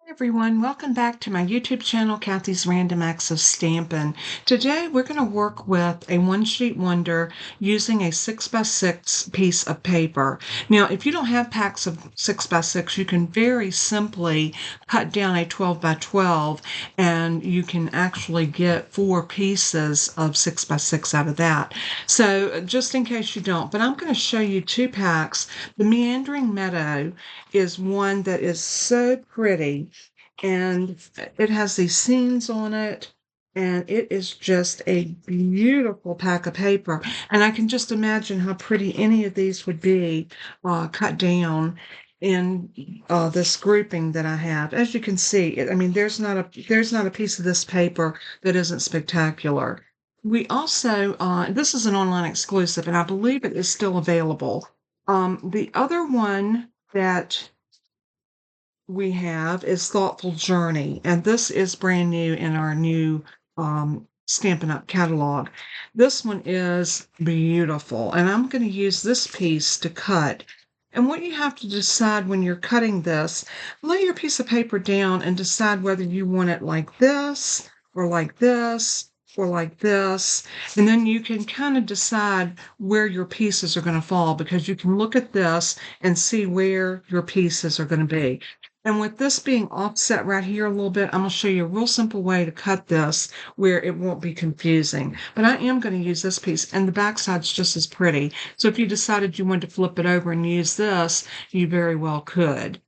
Hey everyone, welcome back to my YouTube channel, Kathy's Random Acts of Stampin'. Today we're going to work with a one-sheet wonder using a 6x6 piece of paper. Now, if you don't have packs of 6x6, you can very simply cut down a 12x12 and you can actually get 4 pieces of 6x6 out of that. So just in case you don't, but I'm going to show you 2 packs. The Meandering Meadow is one that is so pretty, and it has these scenes on it, and it is just a beautiful pack of paper. And I can just imagine how pretty any of these would be cut down in this grouping that I have. As you can see, I mean, there's not a piece of this paper that isn't spectacular. We also, this is an online exclusive, and I believe it is still available. The other one that we have is Thoughtful Journey, and this is brand new in our new Stampin' Up! Catalog. This one is beautiful, and I'm going to use this piece to cut. And what you have to decide when you're cutting this, lay your piece of paper down and decide whether you want it like this, or like this, or like this. And then you can kind of decide where your pieces are going to fall, because you can look at this and see where your pieces are going to be. And with this being offset right here a little bit, I'm going to show you a real simple way to cut this where it won't be confusing. But I am going to use this piece, and the back side's just as pretty. So if you decided you wanted to flip it over and use this, you very well could.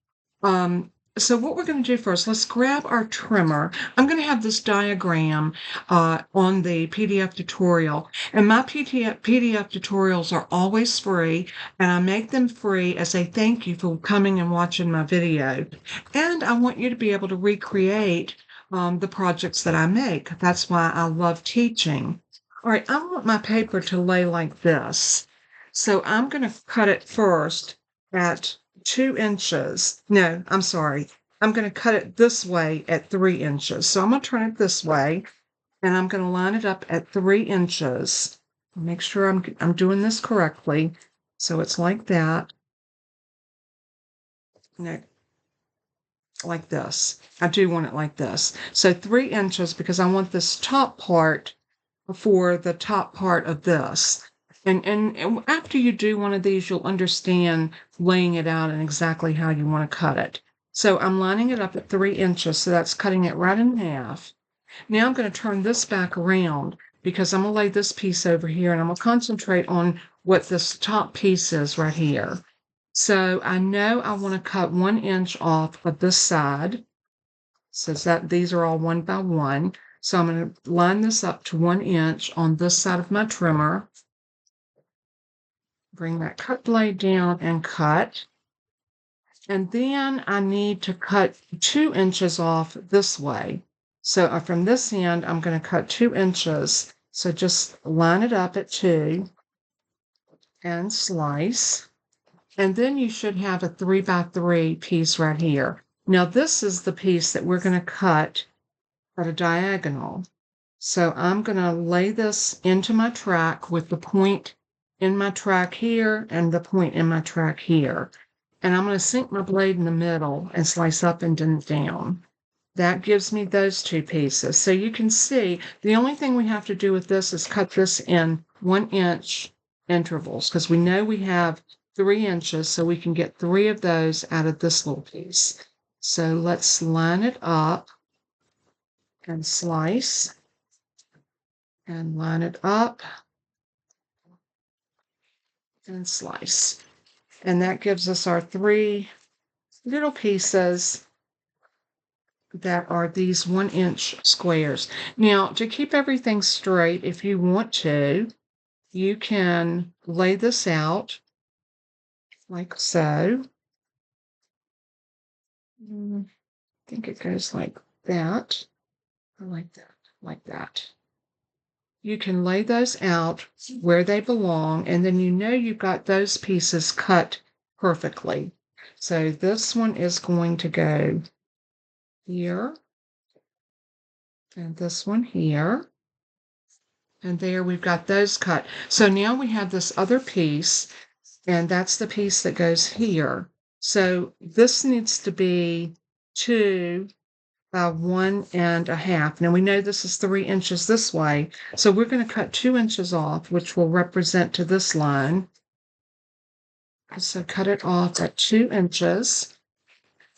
So what we're going to do first, let's grab our trimmer. I'm going to have this diagram on the PDF tutorial. And my PDF tutorials are always free, and I make them free as a thank you for coming and watching my video. And I want you to be able to recreate the projects that I make. That's why I love teaching. All right, I want my paper to lay like this. So I'm going to cut it first at 2 inches. No, I'm sorry. I'm going to cut it this way at 3 inches. So I'm going to turn it this way, and I'm going to line it up at 3 inches. Make sure I'm doing this correctly. So it's like that. No, like this. I do want it like this. So 3 inches, because I want this top part for the top part of this. And after you do one of these, you'll understand laying it out and exactly how you want to cut it. So I'm lining it up at 3 inches, so that's cutting it right in half. Now I'm going to turn this back around, because I'm going to lay this piece over here, and I'm going to concentrate on what this top piece is right here. So I know I want to cut 1 inch off of this side, so that these are all 1 by 1. So I'm going to line this up to 1 inch on this side of my trimmer. Bring that cut blade down and cut. And then I need to cut 2 inches off this way. So from this end, I'm going to cut 2 inches. So just line it up at 2 and slice. And then you should have a 3 by 3 piece right here. Now this is the piece that we're going to cut at a diagonal. So I'm going to lay this into my track with the point in my track here and the point in my track here. And I'm going to sink my blade in the middle and slice up and then down. That gives me those 2 pieces. So you can see the only thing we have to do with this is cut this in 1 inch intervals, because we know we have 3 inches, so we can get 3 of those out of this little piece. So let's line it up and slice and line it up and slice. And that gives us our 3 little pieces that are these 1 inch squares. Now, to keep everything straight, if you want to, you can lay this out like so. I think it goes like that, or like that. You can lay those out where they belong, and then you know you've got those pieces cut perfectly. So this one is going to go here, and this one here, and there we've got those cut. So now we have this other piece, and that's the piece that goes here. So this needs to be 2 by 1.5. Now we know this is 3 inches this way, so we're going to cut 2 inches off, which will represent to this line. So cut it off at 2 inches.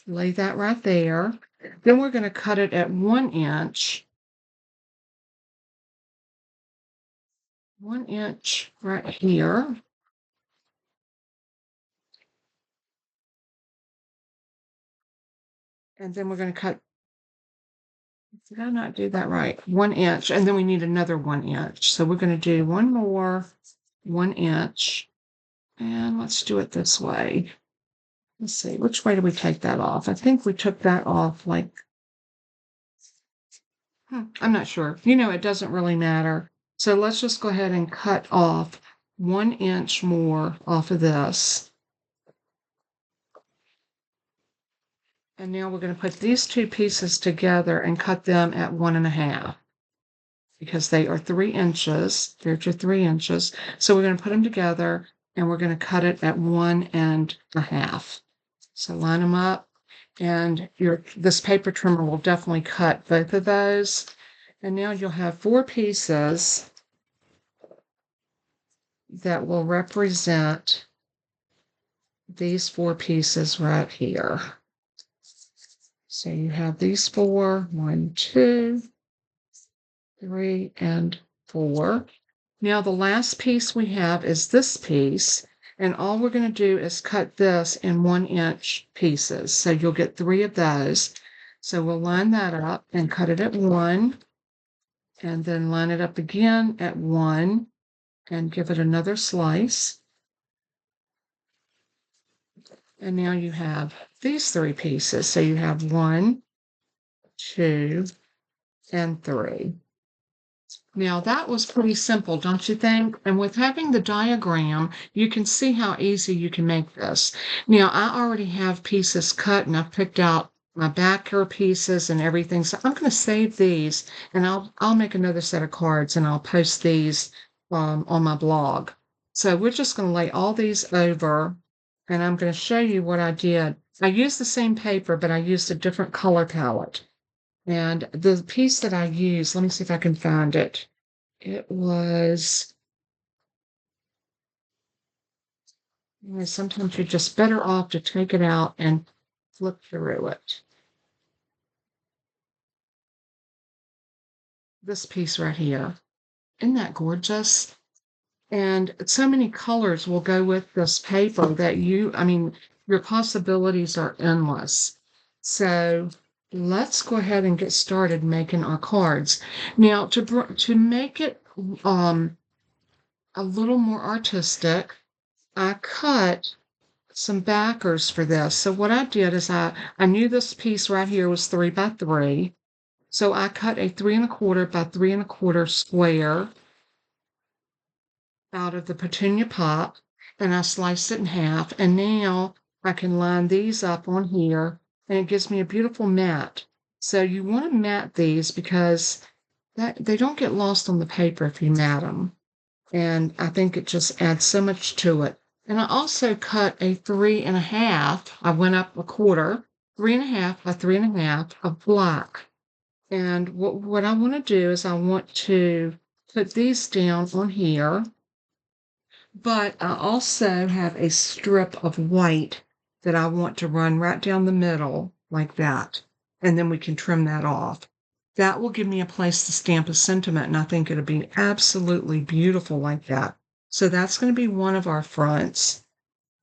Lay that right there. Then we're going to cut it at 1 inch. 1 inch right here. And then we're going to cut, did I not do that right? 1 inch, and then we need another 1 inch. So we're going to do one more 1 inch, and let's do it this way. Let's see, which way do we take that off? I think we took that off like, I'm not sure. You know, it doesn't really matter. So let's just go ahead and cut off 1 inch more off of this. And now we're going to put these two pieces together and cut them at 1.5 because they are 3 inches. They're to 3 inches. So we're going to put them together and we're going to cut it at 1.5. So line them up, and this paper trimmer will definitely cut both of those. And now you'll have 4 pieces that will represent these 4 pieces right here. So you have these 4, 1, 2, 3, and 4. Now the last piece we have is this piece, and all we're going to do is cut this in 1 inch pieces. So you'll get 3 of those. So we'll line that up and cut it at 1, and then line it up again at 1, and give it another slice. And now you have these 3 pieces. So you have 1, 2, and 3. Now that was pretty simple, don't you think? And with having the diagram, you can see how easy you can make this. Now I already have pieces cut, and I've picked out my backer pieces and everything. So I'm going to save these, and I'll make another set of cards, and I'll post these on my blog. So we're just going to lay all these over, and I'm going to show you what I did. I used the same paper, but I used a different color palette. And the piece that I used, let me see if I can find it. It was, sometimes you're just better off to take it out and flip through it. This piece right here. Isn't that gorgeous? And so many colors will go with this paper that your possibilities are endless. So let's go ahead and get started making our cards. Now, to make it a little more artistic, I cut some backers for this. So what I did is I knew this piece right here was 3 by 3. So I cut a 3 1/4 by 3 1/4 square out of the petunia pop, and I sliced it in half. And now I can line these up on here, and it gives me a beautiful mat. So you want to mat these because they don't get lost on the paper if you mat them. And I think it just adds so much to it. And I also cut a 3 1/2. I went up a quarter, 3 1/2 by 3 1/2 of black. And what I want to do is I want to put these down on here. But I also have a strip of white that I want to run right down the middle like that. And then we can trim that off. That will give me a place to stamp a sentiment, and I think it'll be absolutely beautiful like that. So that's going to be one of our fronts.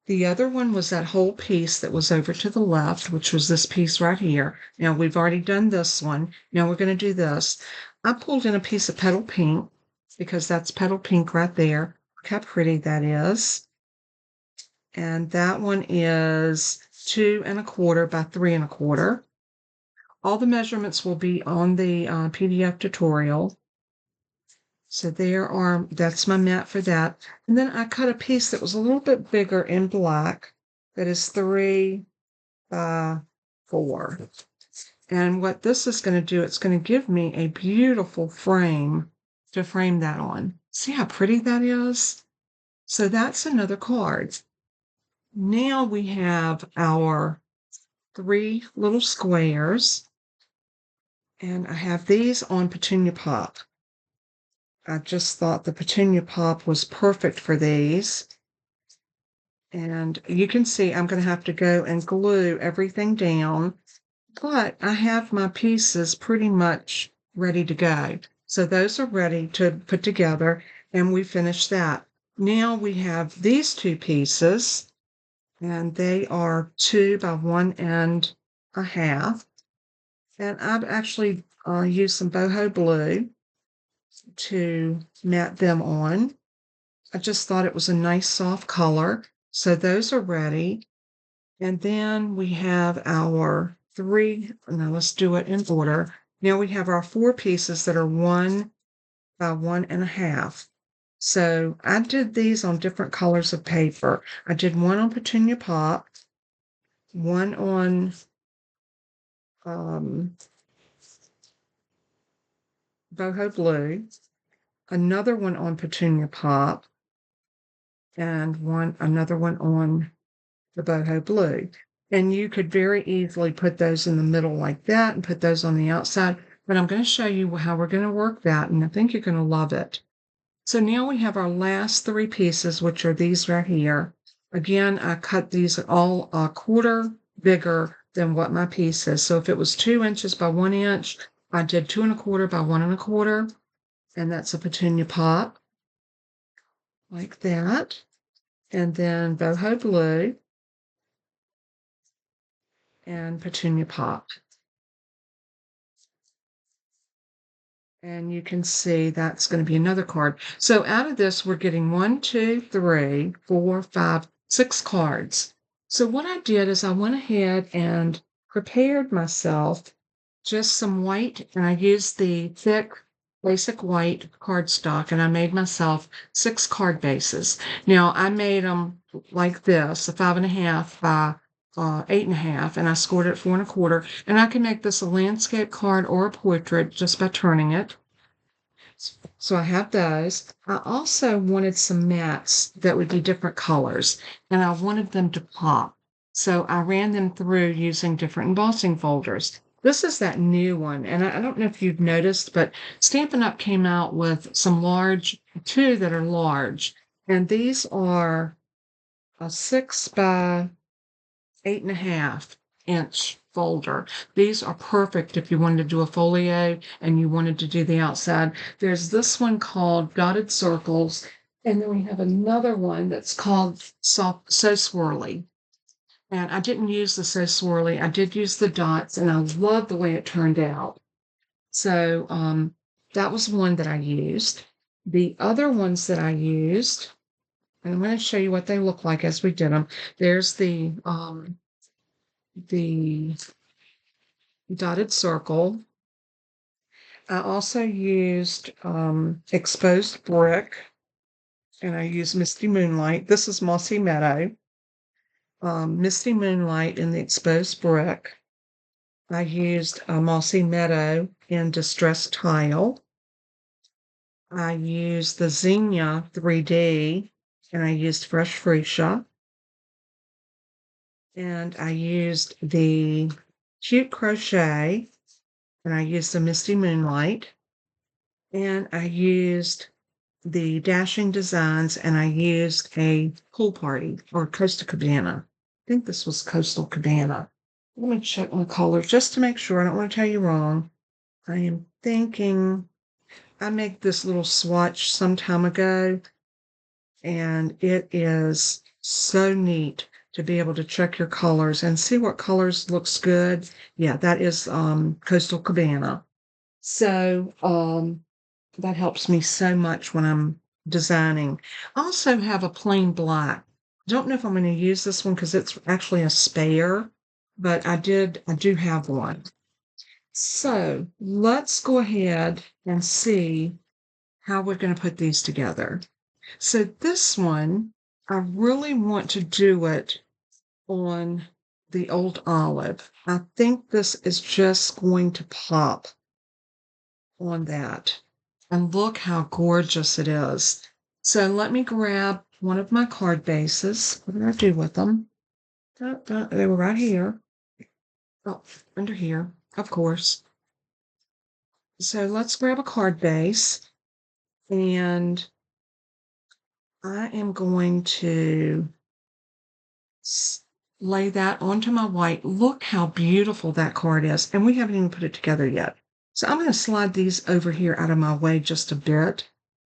The other one was that whole piece that was over to the left, which was this piece right here. Now we've already done this one. Now we're going to do this. I pulled in a piece of petal pink because that's petal pink right there. Look how pretty that is. And that one is 2 1/4 by 3 1/4. All the measurements will be on the PDF tutorial. So that's my mat for that. And then I cut a piece that was a little bit bigger in black that is 3 by 4. And what this is going to do, it's going to give me a beautiful frame to frame that on. See how pretty that is? So that's another card. Now we have our 3 little squares, and I have these on Petunia Pop. I just thought the Petunia Pop was perfect for these. And you can see I'm going to have to go and glue everything down, but I have my pieces pretty much ready to go. So those are ready to put together, and we finished that. Now we have these 2 pieces, and they are 2 by 1.5. And I've actually used some boho blue to mat them on. I just thought it was a nice soft color. So those are ready. And then we have our 3, now let's do it in order. Now we have our 4 pieces that are 1 by 1.5. So I did these on different colors of paper. I did one on Petunia Pop, one on boho blue, another one on Petunia Pop, and another one on the boho blue. And you could very easily put those in the middle like that and put those on the outside. But I'm going to show you how we're going to work that, and I think you're going to love it. So now we have our last 3 pieces, which are these right here. Again, I cut these all a quarter bigger than what my piece is. So if it was 2 inches by 1 inch, I did 2 1/4 by 1 1/4, and that's a Petunia Pop, like that. And then boho blue and Petunia Pop. And you can see that's going to be another card. So out of this, we're getting 1, 2, 3, 4, 5, 6 cards. So what I did is I went ahead and prepared myself just some white, and I used the thick basic white cardstock, and I made myself 6 card bases. Now I made them like this, a 5.5 by 8.5, and I scored it 4 1/4. And I can make this a landscape card or a portrait just by turning it. So I have those. I also wanted some mats that would be different colors, and I wanted them to pop. So I ran them through using different embossing folders. This is that new one, and I don't know if you've noticed, but Stampin' Up! Came out with some 2 that are large, and these are a 6 by 8.5-inch folder. These are perfect if you wanted to do a folio and you wanted to do the outside. There's this one called Dotted Circles, and then we have another one that's called So Swirly. And I didn't use the So Swirly. I did use the dots, and I love the way it turned out. So that was one that I used. The other ones that I used, and I'm going to show you what they look like as we did them. There's the dotted circle. I also used exposed brick, and I used Misty Moonlight. This is Mossy Meadow. Misty Moonlight in the exposed brick. I used Mossy Meadow in Distressed Tile. I used the Zinnia 3D, and I used Fresh Fuchsia. And I used the Cute Crochet, and I used the Misty Moonlight. And I used the Dashing Designs, and I used a Pool Party or Coastal Cabana. I think this was Coastal Cabana. Let me check my colors just to make sure. I don't want to tell you wrong. I am thinking I made this little swatch some time ago, and it is so neat to be able to check your colors and see what colors looks good. Yeah, that is Coastal Cabana. So that helps me so much when I'm designing. I also have a plain black. Don't know if I'm going to use this one because it's actually a spare, but I do have one. So let's go ahead and see how we're going to put these together. So this one, I really want to do it on the old olive. I think this is just going to pop on that. And look how gorgeous it is. So let me grab one of my card bases. What did I do with them? They were right here. Oh, under here, of course. So let's grab a card base, and I am going to lay that onto my white. Look how beautiful that card is, and we haven't even put it together yet. So I'm going to slide these over here out of my way just a bit,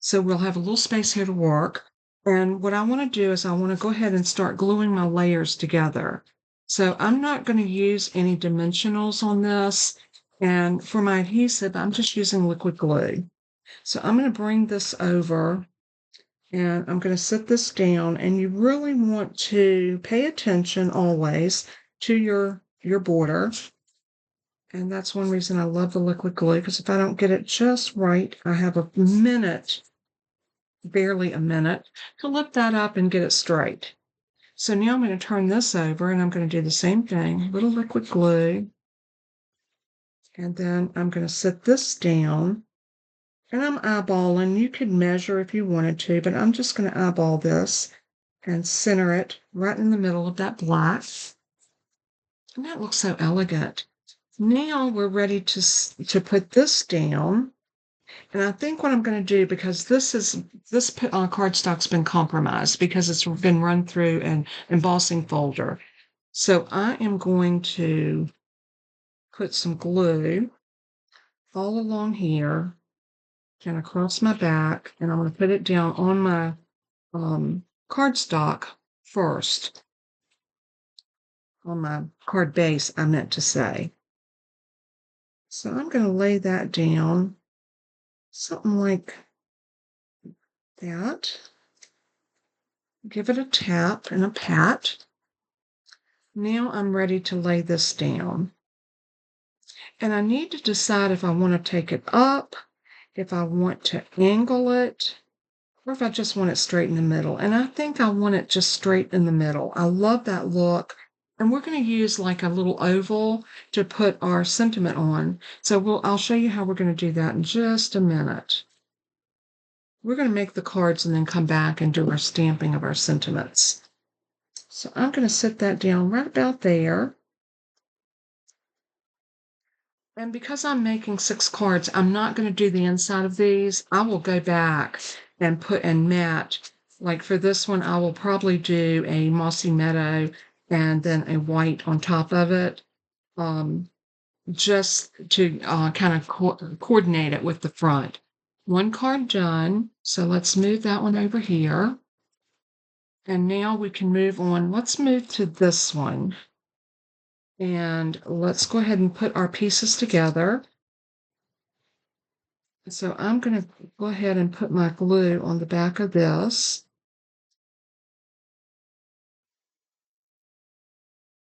so we'll have a little space here to work. And what I want to do is I want to go ahead and start gluing my layers together. So I'm not going to use any dimensionals on this, and for my adhesive, I'm just using liquid glue. So I'm going to bring this over, and I'm going to set this down, and you really want to pay attention always to your border. And that's one reason I love the liquid glue, because if I don't get it just right, I have a minute, barely a minute, to lift that up and get it straight. So now I'm going to turn this over, and I'm going to do the same thing, a little liquid glue. And then I'm going to set this down. And I'm eyeballing. You could measure if you wanted to, but I'm just going to eyeball this and center it right in the middle of that black. And that looks so elegant. Now we're ready to put this down. And I think what I'm going to do, because this cardstock's been compromised because it's been run through an embossing folder. So I am going to put some glue all along here and across my back, and I'm going to put it down on my cardstock first, on my card base, I meant to say. So I'm going to lay that down, something like that. Give it a tap and a pat. Now I'm ready to lay this down. And I need to decide if I want to take it up, if I want to angle it, or if I just want it straight in the middle. And I think I want it just straight in the middle. I love that look. And we're going to use like a little oval to put our sentiment on. So I'll show you how we're going to do that in just a minute. We're going to make the cards and then come back and do our stamping of our sentiments. So I'm going to set that down right about there. And because I'm making 6 cards, I'm not going to do the inside of these. I will go back and put and match. Like for this one, I will probably do a mossy meadow and then a white on top of it, just to kind of coordinate it with the front. One card done, so let's move that one over here. And now we can move on. Let's move to this one. And let's go ahead and put our pieces together. So I'm going to go ahead and put my glue on the back of this.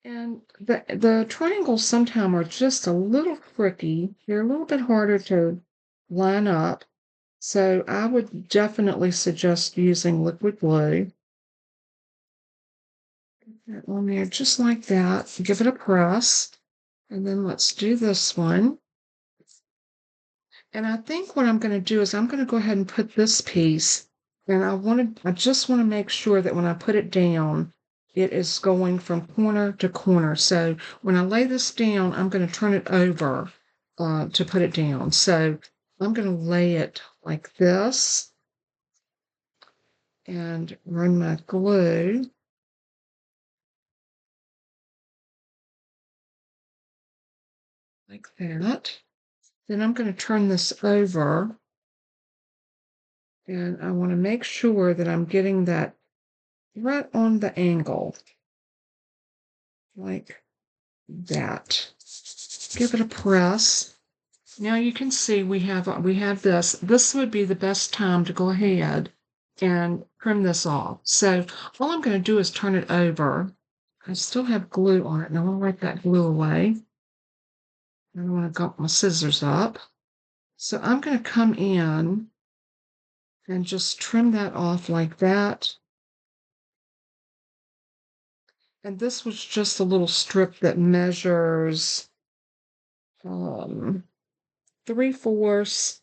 And the triangles sometimes are just a little tricky. They're a little bit harder to line up. So I would definitely suggest using liquid glue. Put that on there just like that. Give it a press. And then let's do this one. And I think what I'm going to do is I'm going to go ahead and put this piece, and I just want to make sure that when I put it down, it is going from corner to corner. So when I lay this down, I'm going to turn it over to put it down. So I'm going to lay it like this and run my glue. Like that. Then I'm going to turn this over, and I want to make sure that I'm getting that right on the angle, like that. Give it a press. Now you can see we have this. This would be the best time to go ahead and trim this off. So all I'm going to do is turn it over. I still have glue on it, and I want to wipe that glue away. I want to got my scissors up. So I'm going to come in and just trim that off like that. And this was just a little strip that measures 3/4,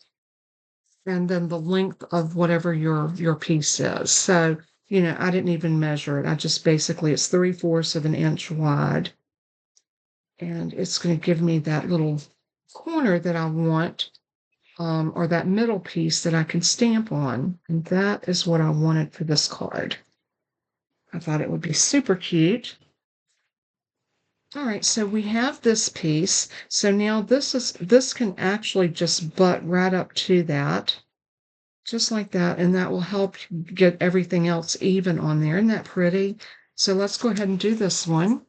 and then the length of whatever your piece is. So, I didn't even measure it. I just basically, it's 3/4 of an inch wide. And it's going to give me that little corner that I want, or that middle piece that I can stamp on. And that is what I wanted for this card. I thought it would be super cute. All right, so we have this piece. So now this can actually just butt right up to that, just like that, and that will help get everything else even on there. Isn't that pretty? So let's go ahead and do this one.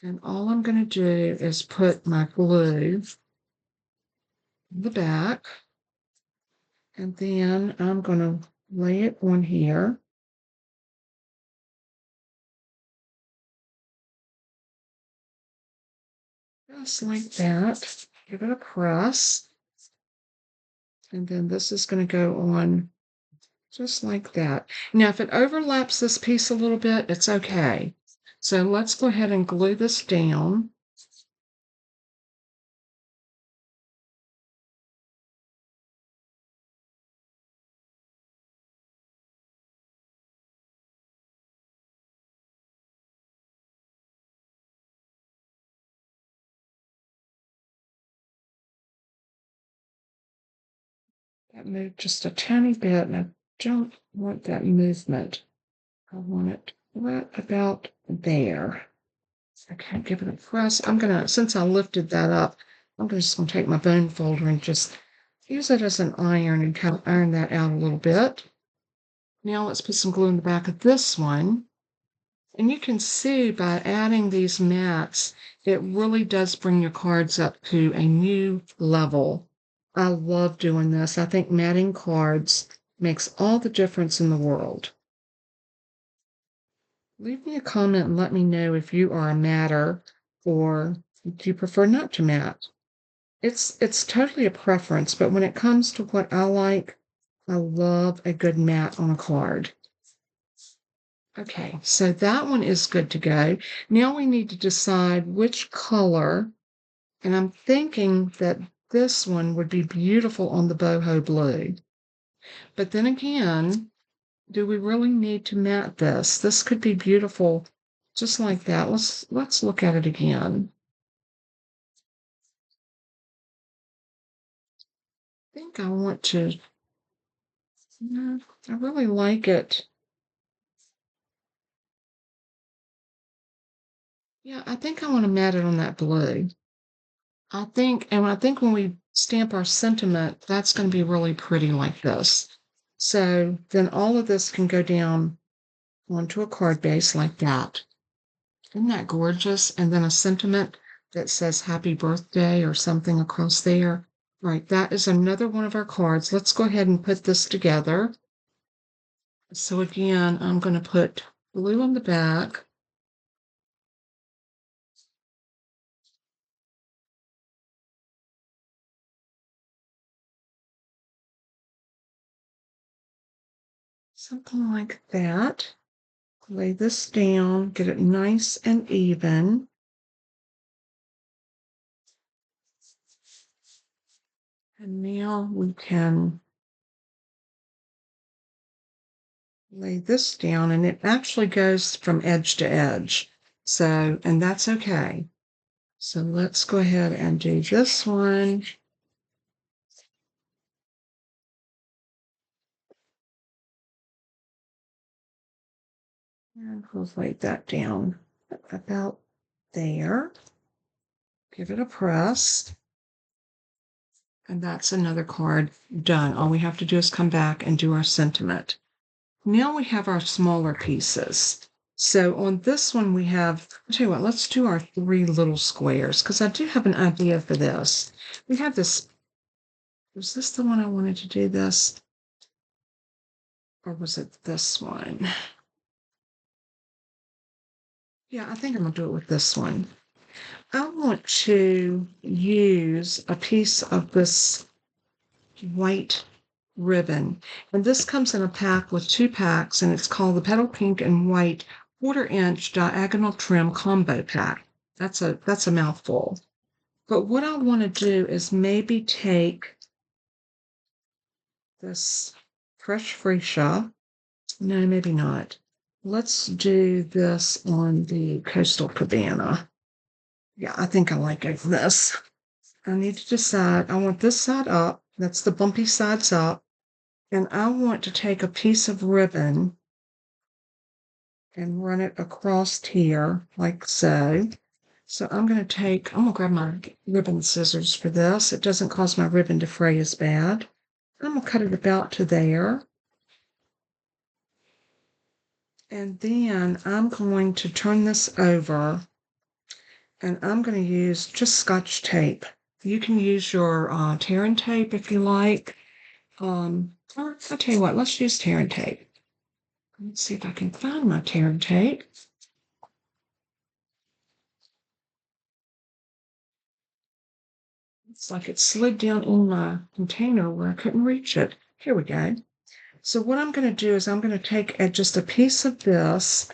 And all I'm going to do is put my glue in the back, and then I'm going to lay it on here. Just like that. Give it a press. And then this is going to go on just like that. Now, if it overlaps this piece a little bit, it's okay. So let's go ahead and glue this down. That moved just a tiny bit, and I don't want that movement. I want it right about there. Okay, give it a press. I'm gonna, since I lifted that up, I'm just gonna take my bone folder and just use it as an iron and kind of iron that out a little bit. Now let's put some glue in the back of this one. And you can see by adding these mats, it really does bring your cards up to a new level. I love doing this. I think matting cards makes all the difference in the world. Leave me a comment and let me know if you are a matter or do you prefer not to mat. It's totally a preference, but when it comes to what I like, I love a good mat on a card. Okay, so that one is good to go. Now we need to decide which color, and I'm thinking that this one would be beautiful on the boho blue. But then again, do we really need to mat this? This could be beautiful just like that. Let's look at it again. I think I want to, no, I really like it. Yeah, I think I want to mat it on that blue. I think when we stamp our sentiment, that's going to be really pretty like this. So then all of this can go down onto a card base like that. Isn't that gorgeous? And then a sentiment that says happy birthday or something across there. Right, that is another one of our cards. Let's go ahead and put this together. So again, I'm going to put blue on the back. Something like that. Lay this down, get it nice and even. And now we can lay this down, and it actually goes from edge to edge. So, and that's okay. So let's go ahead and do this one. And we'll lay that down about there. Give it a press. And that's another card done. All we have to do is come back and do our sentiment. Now we have our smaller pieces. So on this one we have, I'll tell you what, let's do our 3 little squares, because I do have an idea for this. We have this, was this the one I wanted to do this? Or was it this one? Yeah, I think I'm gonna do it with this one. I want to use a piece of this white ribbon. And this comes in a pack with 2 packs, and it's called the Petal Pink and White 1/4-inch diagonal trim combo pack. That's a mouthful. But what I want to do is maybe take this fresh freesia. No, maybe not. Let's do this on the Coastal Cabana. Yeah, I think I like it for this. I need to decide, I want this side up, that's the bumpy sides up, and I want to take a piece of ribbon and run it across here like so. So I'm going to grab my ribbon scissors for this. It doesn't cause my ribbon to fray as bad. I'm going to cut it about to there. And then I'm going to turn this over and I'm going to use just Scotch tape. You can use your tear and tape if you like. Or I'll tell you what, let's use tear and tape. Let's see if I can find my tear and tape. It's like it slid down in my container where I couldn't reach it. Here we go. So what I'm going to do is I'm going to take just a piece of this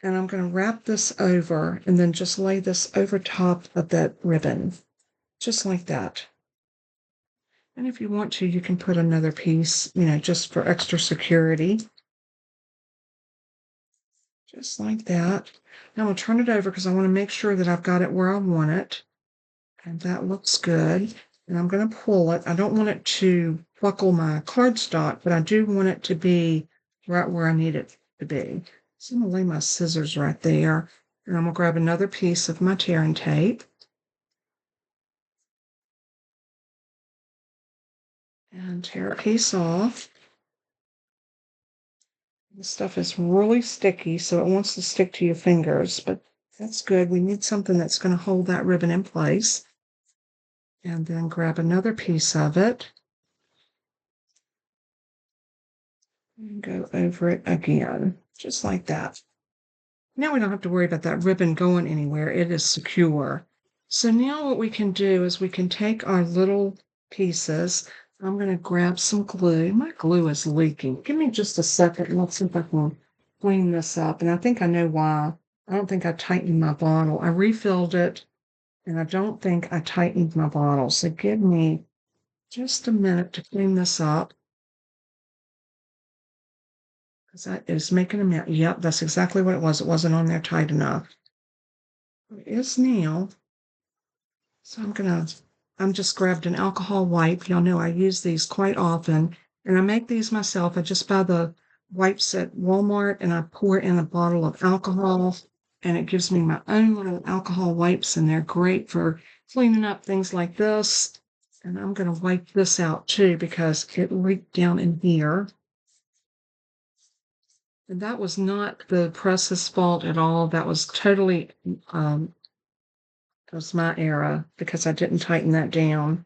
and I'm going to wrap this over and then just lay this over top of that ribbon, just like that. And if you want to, you can put another piece, just for extra security. Just like that. Now I'm going to turn it over because I want to make sure that I've got it where I want it. And that looks good. And I'm going to pull it. I don't want it to buckle my cardstock, but I do want it to be right where I need it to be. So I'm going to lay my scissors right there. And I'm going to grab another piece of my tearing tape. And tear a piece off. This stuff is really sticky, so it wants to stick to your fingers, but that's good. We need something that's going to hold that ribbon in place. And then grab another piece of it. And go over it again, just like that. Now we don't have to worry about that ribbon going anywhere. It is secure. So now what we can do is we can take our little pieces. I'm going to grab some glue. My glue is leaking. Give me just a second and let's see if I can clean this up. And I think I know why. I don't think I tightened my bottle. I refilled it and I don't think I tightened my bottle. So give me just a minute to clean this up. Because that is making a mess. Yep, that's exactly what it was. It wasn't on there tight enough. It is now. So I'm just grabbed an alcohol wipe. Y'all know I use these quite often. And I make these myself. I just buy the wipes at Walmart and I pour in a bottle of alcohol. And it gives me my own little alcohol wipes. And they're great for cleaning up things like this. And I'm going to wipe this out too because it leaked down in here. And that was not the press's fault at all. That was totally, that was my error because I didn't tighten that down.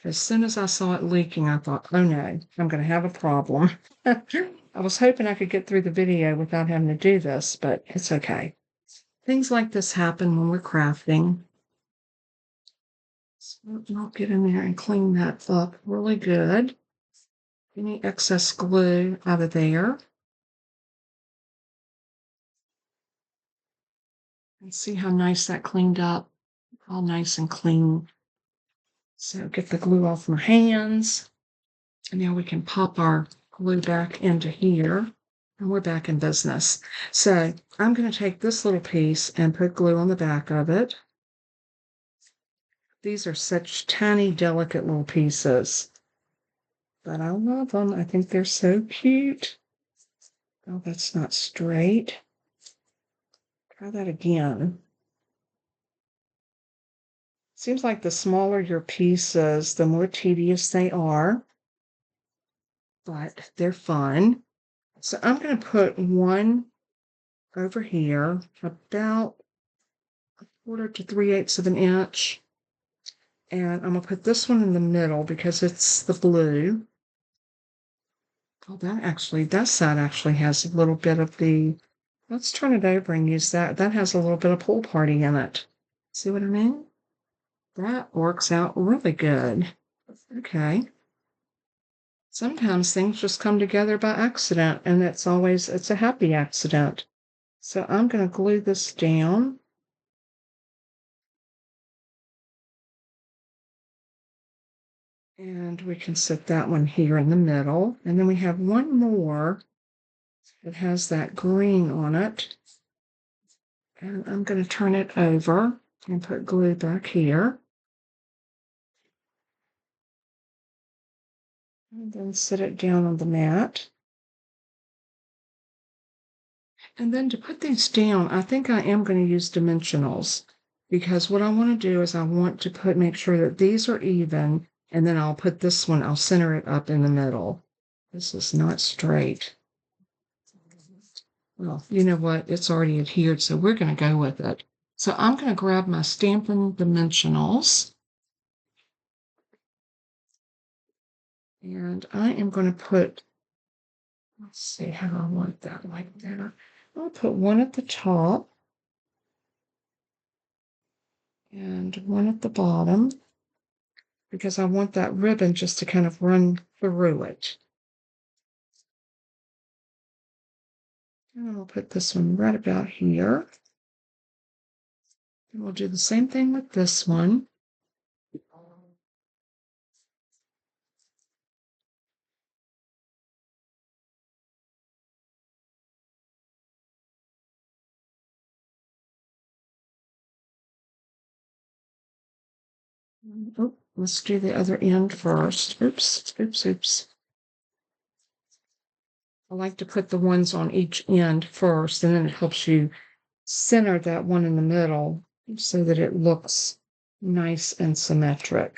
As soon as I saw it leaking, I thought, oh no, I'm going to have a problem. I was hoping I could get through the video without having to do this, but it's okay. Things like this happen when we're crafting. So I'll get in there and clean that up really good. Any excess glue out of there. And see how nice that cleaned up, all nice and clean. So get the glue off my hands. And now we can pop our glue back into here. And we're back in business. So I'm going to take this little piece and put glue on the back of it. These are such tiny, delicate little pieces. But I love them. I think they're so cute. Oh, that's not straight. Try that again. Seems like the smaller your pieces, the more tedious they are. But they're fun. So I'm going to put one over here, about 1/4 to 3/8 of an inch. And I'm going to put this one in the middle because it's the blue. Oh, that side actually has a little bit of let's turn it over and use that. That has a little bit of pool party in it. See what I mean? That works out really good. Okay. Sometimes things just come together by accident, and it's a happy accident. So I'm going to glue this down. And we can set that one here in the middle. And then we have one more that has that green on it. And I'm going to turn it over. and put glue back here. And then set it down on the mat. And then to put these down, I think I am going to use dimensionals because what I want to do is I want to make sure that these are even, and then I'll put this one, I'll center it up in the middle. This is not straight. Well, you know what? It's already adhered, so we're going to go with it. So I'm going to grab my Stampin' Dimensionals. And I am going to put, let's see how I want that like that. I'll put one at the top and one at the bottom because I want that ribbon just to kind of run through it. And I'll put this one right about here. And we'll do the same thing with this one. Oh, let's do the other end first. Oops, oops, oops. I like to put the ones on each end first, and then it helps you center that one in the middle so that it looks nice and symmetric.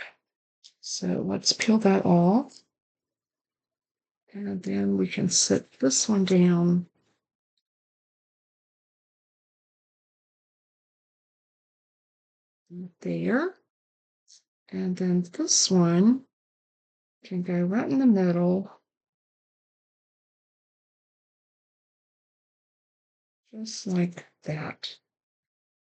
So let's peel that off. And then we can set this one down there. And then this one can go right in the middle. Just like that.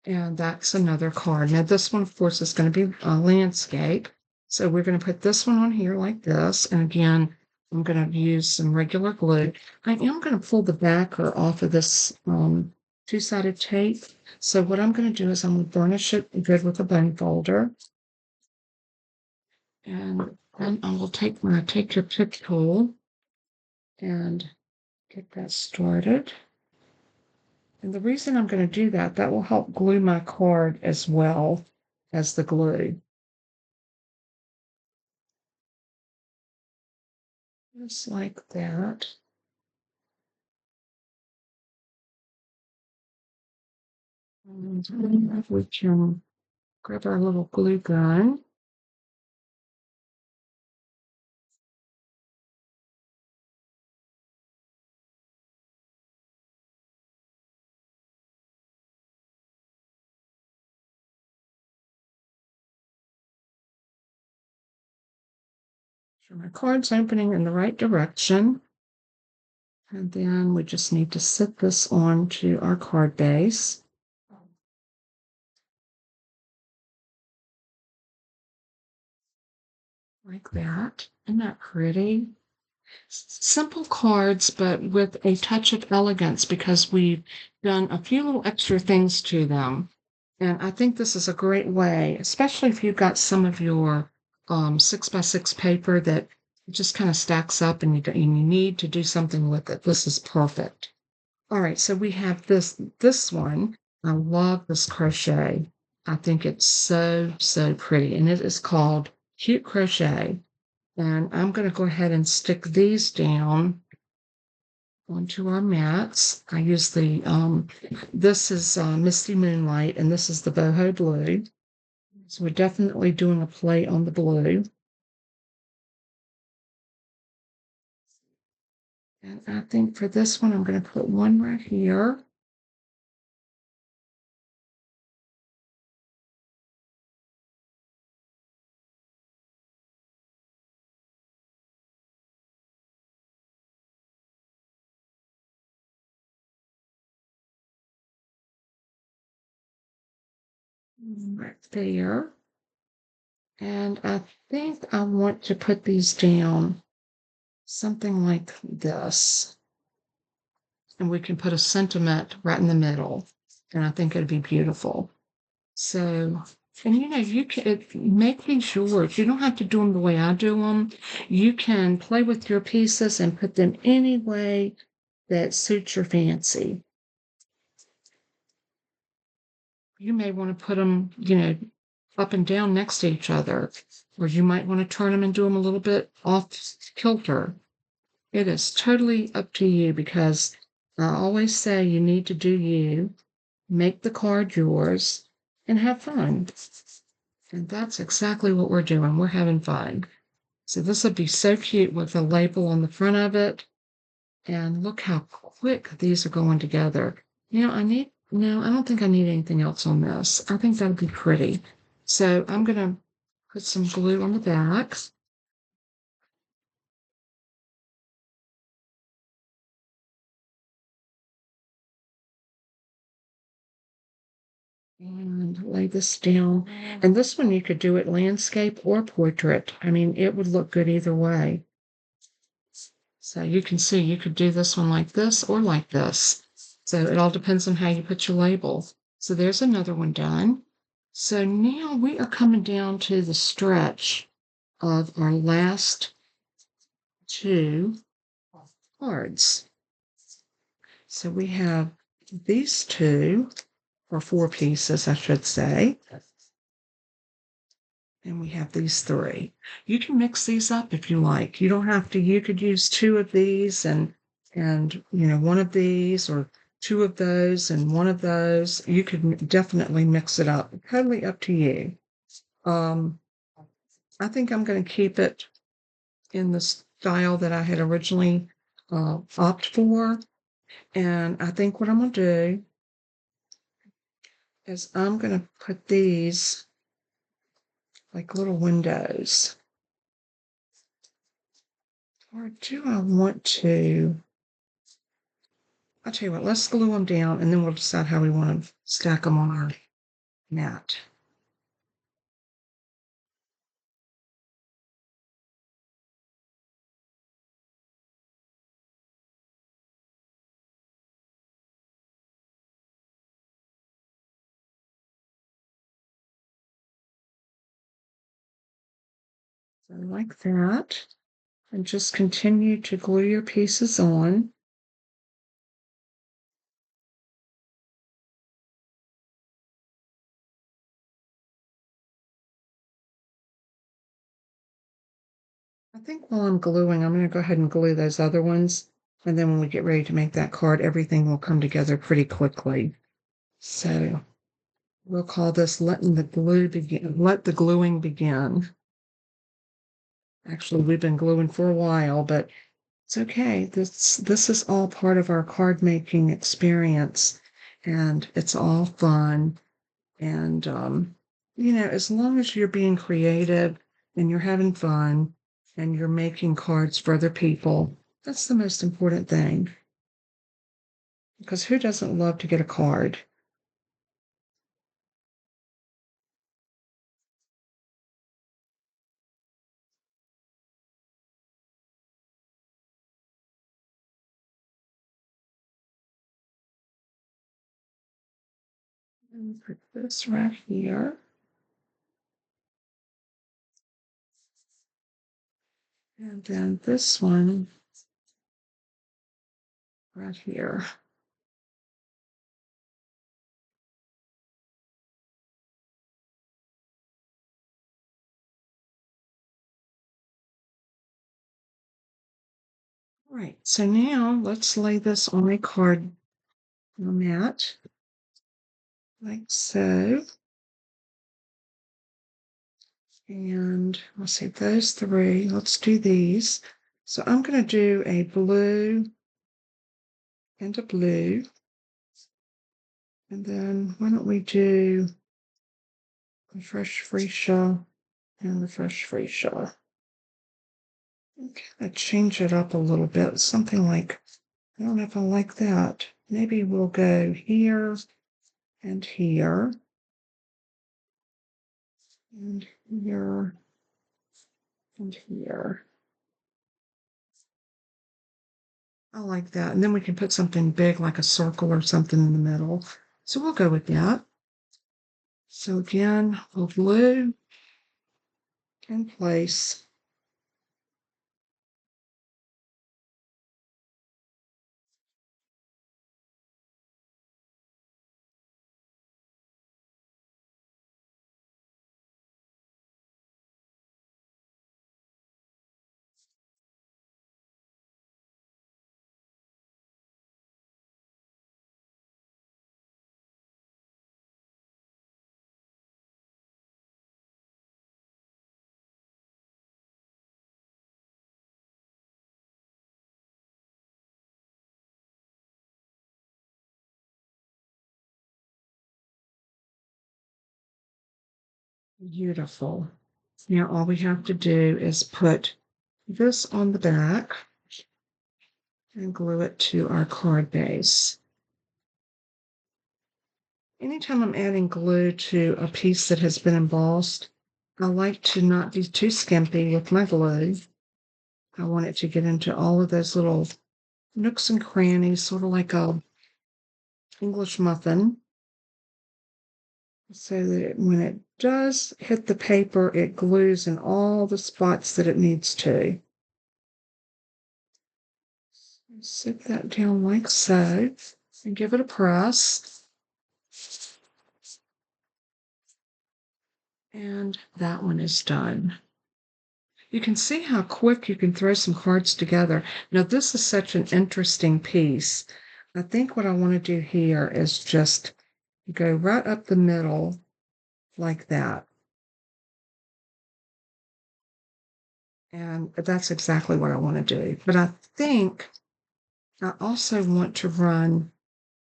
And that's another card. Now this one, of course, is going to be a landscape. So we're going to put this one on here like this. And again, I'm going to use some regular glue. I am going to pull the backer off of this two-sided tape. So what I'm going to do is I'm going to burnish it good with a bone folder. And then I will take my Take Your Pick tool and get that started. And the reason I'm going to do that, that will help glue my card as well as the glue. Just like that. And we can grab our little glue gun. So my card's opening in the right direction. And then we just need to sit this onto our card base. Like that. Isn't that pretty? Simple cards, but with a touch of elegance because we've done a few little extra things to them. And I think this is a great way, especially if you've got some of your 6x6 paper that just kind of stacks up and you need to do something with it. This is perfect. All right, so we have this one. I love this crochet. I think it's so, so pretty. And it is called Cute Crochet. And I'm going to go ahead and stick these down onto our mats. I use the, this is Misty Moonlight, and this is the Boho Blue. So we're definitely doing a play on the blue. And I think for this one, I'm going to put one right here. Right there. And I think I want to put these down something like this. And we can put a sentiment right in the middle. And I think it'd be beautiful. So, and you know, you can make these yours. You don't have to do them the way I do them. You can play with your pieces and put them any way that suits your fancy. You may want to put them, up and down next to each other, or you might want to turn them and do them a little bit off kilter. It is totally up to you because I always say you need to do you, make the card yours, and have fun. And that's exactly what we're doing. We're having fun. So this would be so cute with a label on the front of it. And look how quick these are going together. No, I don't think I need anything else on this. I think that'd be pretty. So I'm going to put some glue on the back. And lay this down. And this one you could do it landscape or portrait. I mean, it would look good either way. So you can see you could do this one like this or like this. So it all depends on how you put your label. So there's another one done. So now we are coming down to the stretch of our last two cards. So we have these two, or four pieces, I should say. And we have these three. You can mix these up if you like. You don't have to, you could use two of these and one of these or two of those and one of those. You could definitely mix it up. Totally up to you. I think I'm going to keep it in the style that I had originally opted for. And I think what I'm going to do is I'm going to put these like little windows. Or do I want to? I'll tell you what, let's glue them down and then we'll decide how we want to stack them on our mat. So like that. And just continue to glue your pieces on. I think while I'm gluing, I'm going to go ahead and glue those other ones. And then when we get ready to make that card, everything will come together pretty quickly. So we'll call this letting the glue begin. Let the gluing begin. Actually, we've been gluing for a while, but it's okay. This is all part of our card making experience, and it's all fun. And as long as you're being creative and you're having fun and you're making cards for other people, that's the most important thing. Because who doesn't love to get a card? And put this right here. And then this one right here. All right, so now let's lay this on a card mat, like so. And let's see, those three, let's do these. So I'm going to do a blue and a blue. And then why don't we do the fresh freesia and the fresh freesia. Kind of change it up a little bit. Something like, I don't know if I like that. Maybe we'll go here and here. And here and here. I like that. And then we can put something big like a circle or something in the middle. So we'll go with that. So again, we'll glue in place. Beautiful. Now all we have to do is put this on the back and glue it to our card base. Anytime I'm adding glue to a piece that has been embossed, I like to not be too skimpy with my glue. I want it to get into all of those little nooks and crannies, sort of like a English muffin, so that when it does hit the paper, it glues in all the spots that it needs to. Sit that down like so and give it a press. And that one is done. You can see how quick you can throw some cards together. Now, this is such an interesting piece. I think what I want to do here is just go right up the middle like that. And that's exactly what I want to do. But I think I also want to run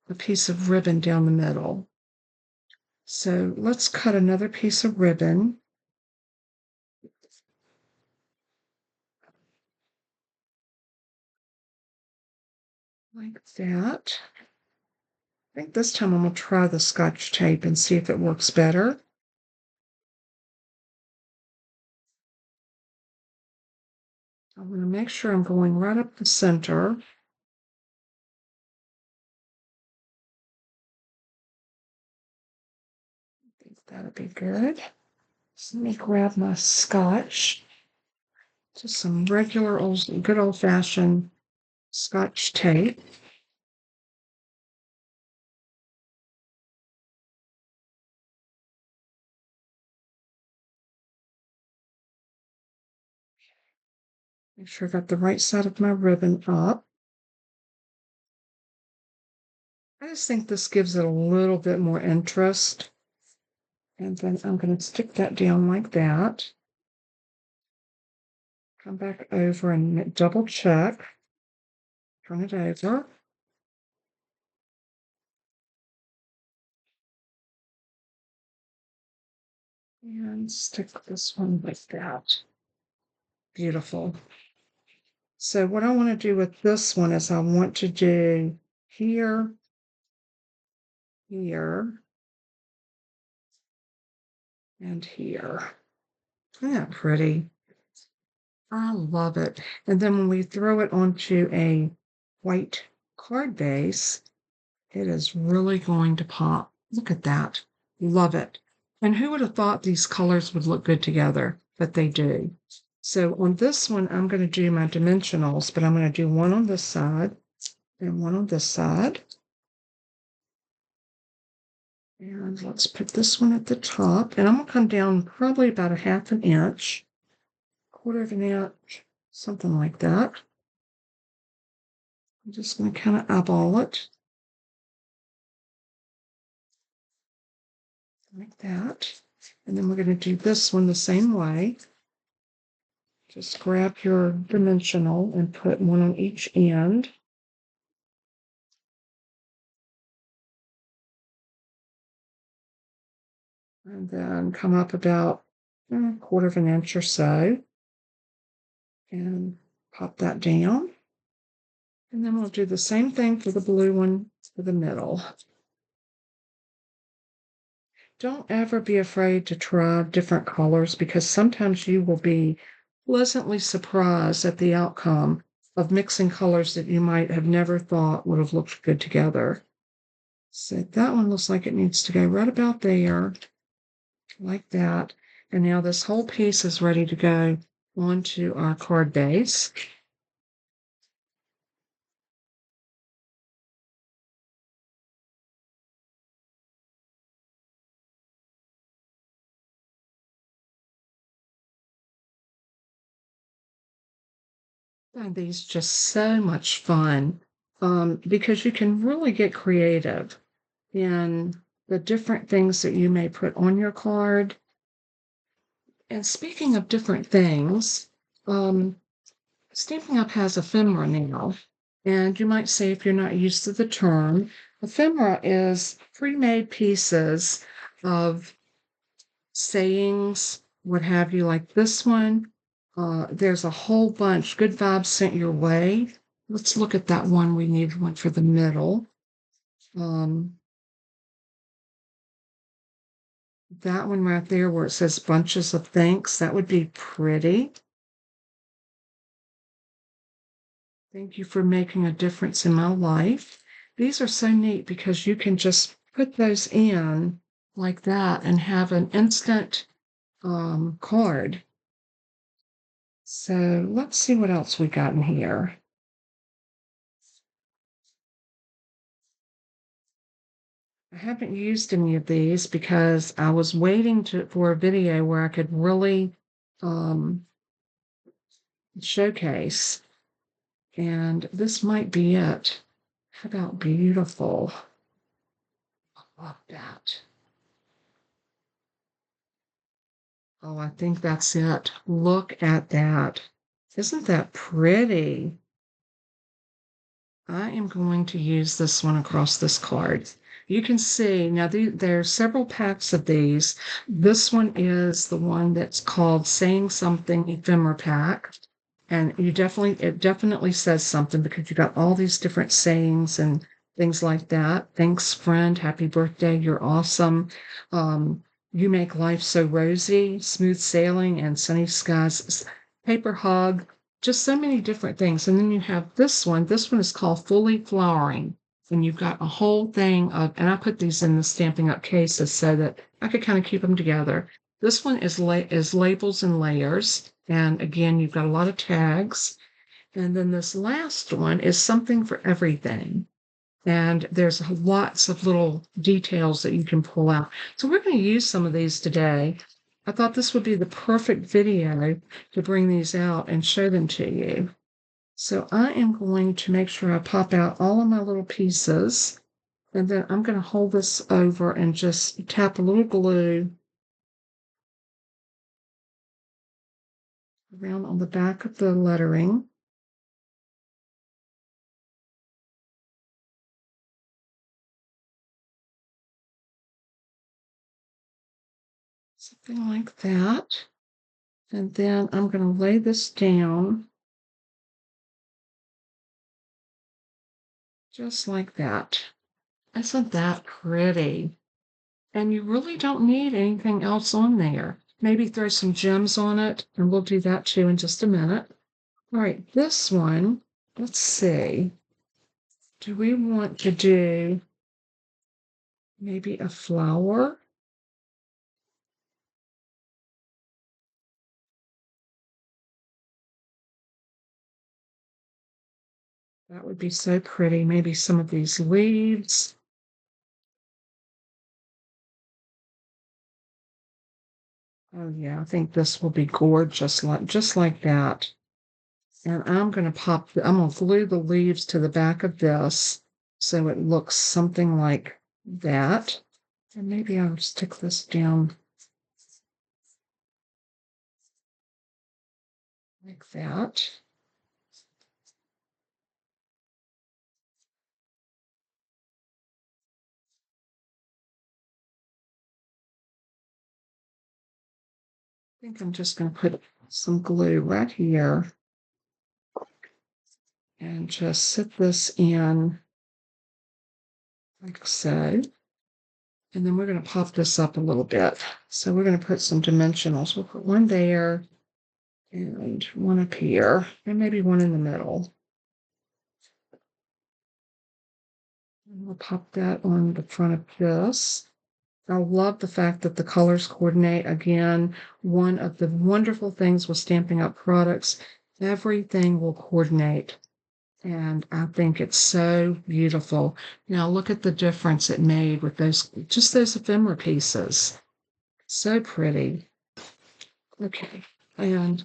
a piece of ribbon down the middle. So let's cut another piece of ribbon. Like that. I think this time I'm going to try the Scotch tape and see if it works better. I want to make sure I'm going right up the center. I think that'll be good. So let me grab my Scotch. Just some regular good old-fashioned Scotch tape. Make sure I got the right side of my ribbon up. I just think this gives it a little bit more interest. And then I'm going to stick that down like that. Come back over and double check. Turn it over. And stick this one like that. Beautiful. So what I want to do with this one is I want to do here, here, and here. Isn't that pretty? I love it. And then when we throw it onto a white card base, it is really going to pop. Look at that. Love it. And who would have thought these colors would look good together? But they do. So on this one, I'm going to do my dimensionals, but I'm going to do one on this side and one on this side. And let's put this one at the top. And I'm going to come down probably about a half an inch, quarter of an inch, something like that. I'm just going to kind of eyeball it. Like that. And then we're going to do this one the same way. Just grab your dimensional and put one on each end. And then come up about a quarter of an inch or so. And pop that down. And then we'll do the same thing for the blue one for the middle. Don't ever be afraid to try different colors because sometimes you will be pleasantly surprised at the outcome of mixing colors that you might have never thought would have looked good together. So that one looks like it needs to go right about there, like that. And now this whole piece is ready to go onto our card base. And these just so much fun because you can really get creative in the different things that you may put on your card. And speaking of different things, Stampin' Up! Has ephemera now. And you might say, if you're not used to the term, ephemera is pre-made pieces of sayings, what have you, like this one. There's a whole bunch. Good vibes sent your way. Let's look at that one. We need one for the middle. That one right there where it says bunches of thanks, that would be pretty. Thank you for making a difference in my life. These are so neat because you can just put those in like that and have an instant card. So let's see what else we got in here. I haven't used any of these because I was waiting for a video where I could really showcase, and this might be it. How about beautiful? I love that. Oh, I think that's it. Look at that. Isn't that pretty? I am going to use this one across this card. You can see now there are several packs of these. This one is the one that's called Saying Something Ephemera Pack. And it definitely says something because you got all these different sayings and things like that. Thanks, friend. Happy birthday. You're awesome. You make life so rosy, smooth sailing, and sunny skies. Paper hug, just so many different things. And then you have this one. This one is called Fully Flowering. And you've got a whole thing of, and I put these in the Stampin' Up cases so that I could kind of keep them together. This one is labels and layers. And again, you've got a lot of tags. And then this last one is something for everything. And there's lots of little details that you can pull out. So we're going to use some of these today. I thought this would be the perfect video to bring these out and show them to you. So I am going to make sure I pop out all of my little pieces. And then I'm going to hold this over and just tap a little glue around on the back of the lettering. Something like that. And then I'm going to lay this down just like that. Isn't that pretty? And you really don't need anything else on there. Maybe throw some gems on it, and we'll do that too in just a minute. All right, this one, let's see. Do we want to do maybe a flower? That would be so pretty. Maybe some of these leaves. Oh yeah, I think this will be gorgeous, just like that. And I'm going to glue the leaves to the back of this so it looks something like that. And maybe I'll stick this down like that. I think I'm just going to put some glue right here and just sit this in like so. And then we're going to pop this up a little bit. So we're going to put some dimensionals. We'll put one there and one up here and maybe one in the middle. And we'll pop that on the front of this. I love the fact that the colors coordinate. Again, one of the wonderful things with Stampin' Up products, everything will coordinate. And I think it's so beautiful. Now look at the difference it made with just those ephemera pieces. So pretty. Okay, and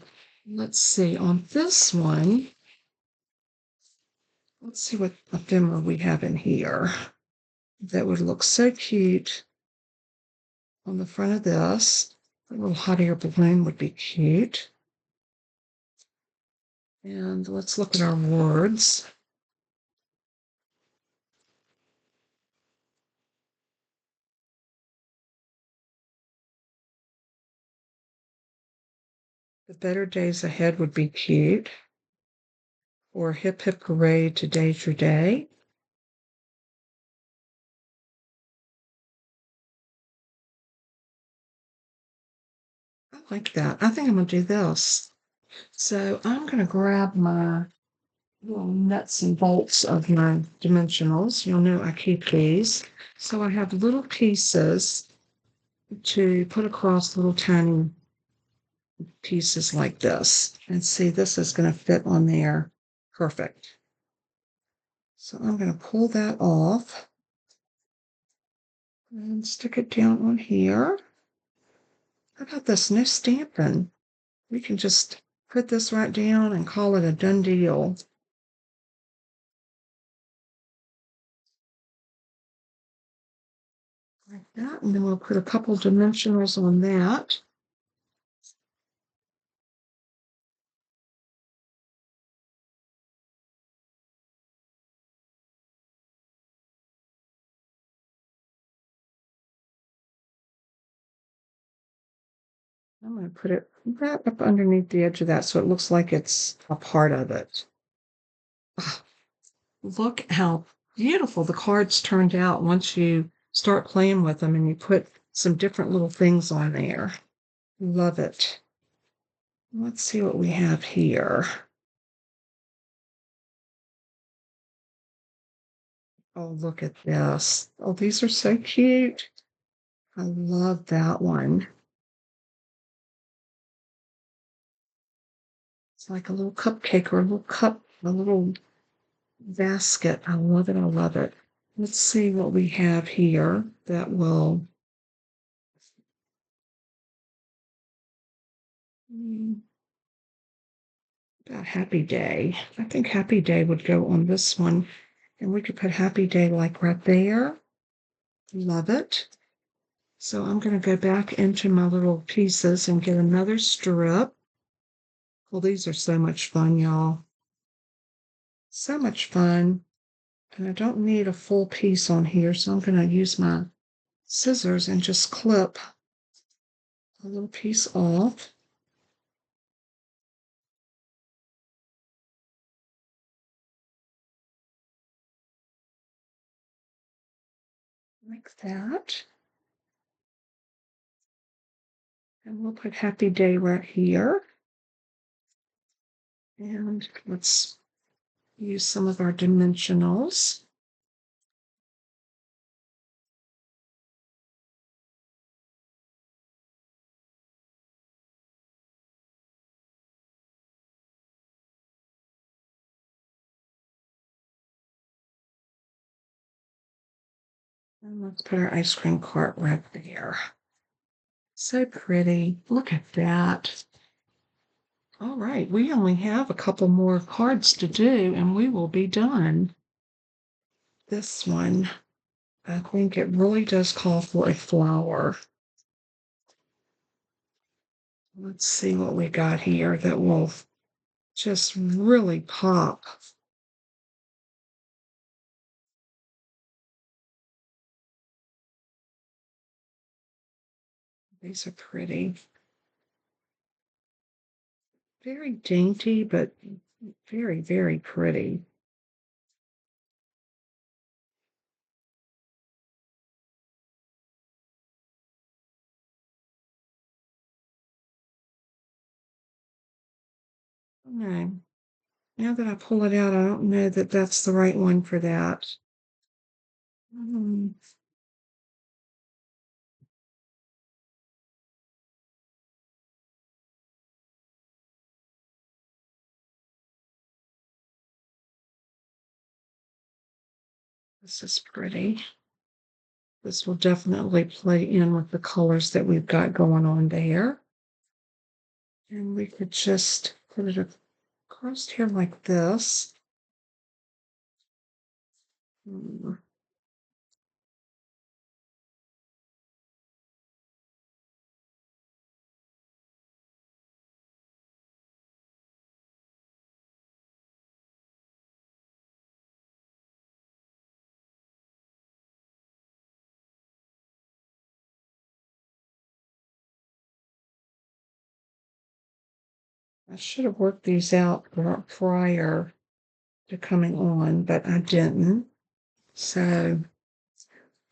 let's see, on this one, let's see what ephemera we have in here. That would look so cute on the front of this. A little hot air balloon would be cute. And let's look at our words. The Better Days Ahead would be cute. Or Hip Hip Hooray, Today's Your Day. I like that. I think I'm going to do this. So I'm going to grab my little nuts and bolts of my dimensionals. You'll know I keep these. So I have little pieces to put across little tiny pieces like this. And see, this is going to fit on there. Perfect. So I'm going to pull that off and stick it down on here. How about this? No stamping. We can just put this right down and call it a done deal. Like that. And then we'll put a couple dimensionals on that. I'm going to put it right up underneath the edge of that so it looks like it's a part of it. Ah, look how beautiful the cards turned out once you start playing with them and you put some different little things on there. Love it. Let's see what we have here. Oh, look at this. Oh, these are so cute. I love that one. It's like a little cupcake or a little cup, a little basket. I love it. I love it. Let's see what we have here that will. About Happy Day. I think Happy Day would go on this one. And we could put Happy Day like right there. Love it. So I'm going to go back into my little pieces and get another strip. Well, these are so much fun, y'all. So much fun. And I don't need a full piece on here, so I'm going to use my scissors and just clip a little piece off. Like that. And we'll put Happy Day right here. And let's use some of our dimensionals. And let's put our ice cream cart right there. So pretty. Look at that. All right, we only have a couple more cards to do and we will be done. This one, I think it really does call for a flower. Let's see what we got here that will just really pop. These are pretty. Very dainty, but very, very pretty. Okay. Now that I pull it out, I don't know that that's the right one for that. Hmm. This is pretty. This will definitely play in with the colors that we've got going on there. And we could just put it across here like this. Hmm. I should have worked these out prior to coming on, but I didn't. So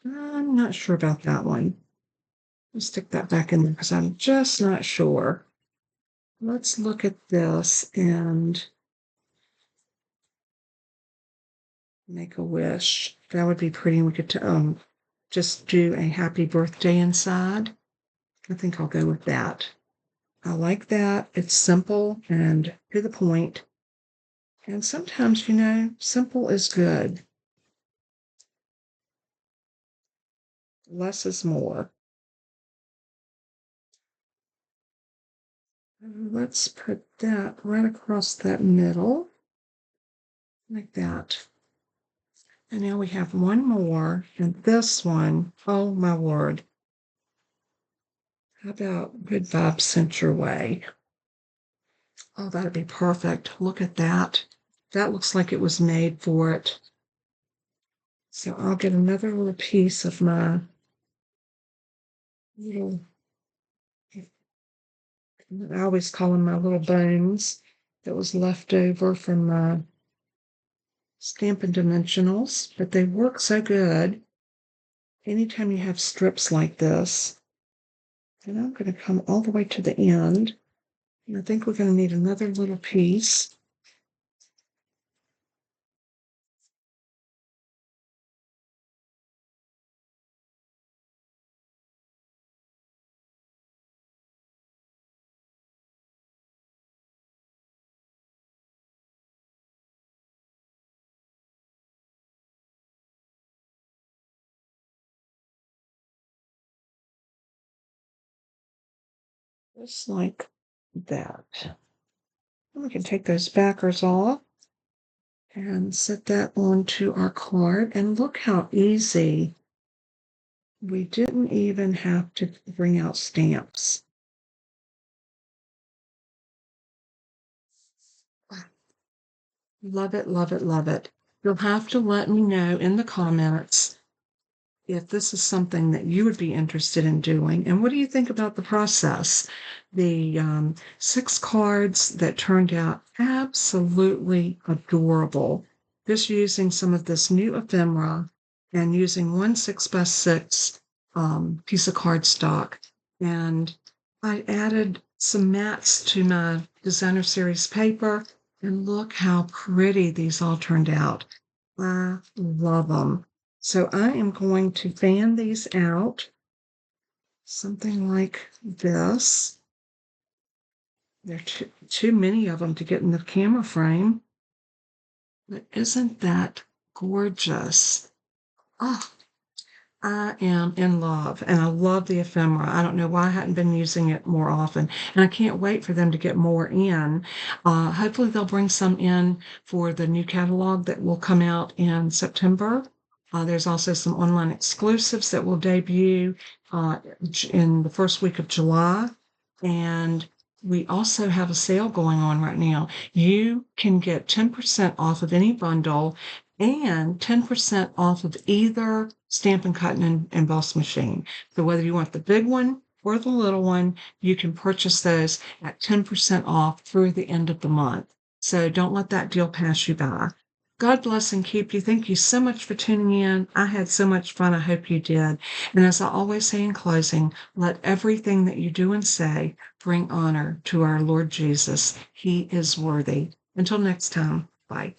I'm not sure about that one. Let's stick that back in there because I'm just not sure. Let's look at this and make a wish. That would be pretty. We could just do a happy birthday inside. I think I'll go with that. I like that. It's simple and to the point. And sometimes, simple is good. Less is more. Let's put that right across that middle, like that. And now we have one more, and this one, oh my word. How about Good Vibes Sent Your Way? Oh, that'd be perfect. Look at that. That looks like it was made for it. So I'll get another little piece of my little, I always call them my little bones that was left over from my Stampin' Dimensionals, but they work so good. Anytime you have strips like this, and I'm going to come all the way to the end. And I think we're going to need another little piece. Just like that. And we can take those backers off and set that onto our card. And look how easy. We didn't even have to bring out stamps. Love it, love it, love it. You'll have to let me know in the comments if this is something that you would be interested in doing. And what do you think about the process? The 6 cards that turned out absolutely adorable. Just using some of this new ephemera and using one 6x6 piece of cardstock. And I added some mats to my designer series paper. And look how pretty these all turned out. I love them. So I am going to fan these out, something like this. There are too many of them to get in the camera frame, but isn't that gorgeous? Oh, I am in love, and I love the ephemera. I don't know why I hadn't been using it more often, and I can't wait for them to get more in. Hopefully, they'll bring some in for the new catalog that will come out in September. There's also some online exclusives that will debut in the first week of July, and we also have a sale going on right now. You can get 10% off of any bundle and 10% off of either Stampin' Cut and Emboss machine. So whether you want the big one or the little one, you can purchase those at 10% off through the end of the month. So don't let that deal pass you by. God bless and keep you. Thank you so much for tuning in. I had so much fun. I hope you did. And as I always say in closing, let everything that you do and say bring honor to our Lord Jesus. He is worthy. Until next time, bye.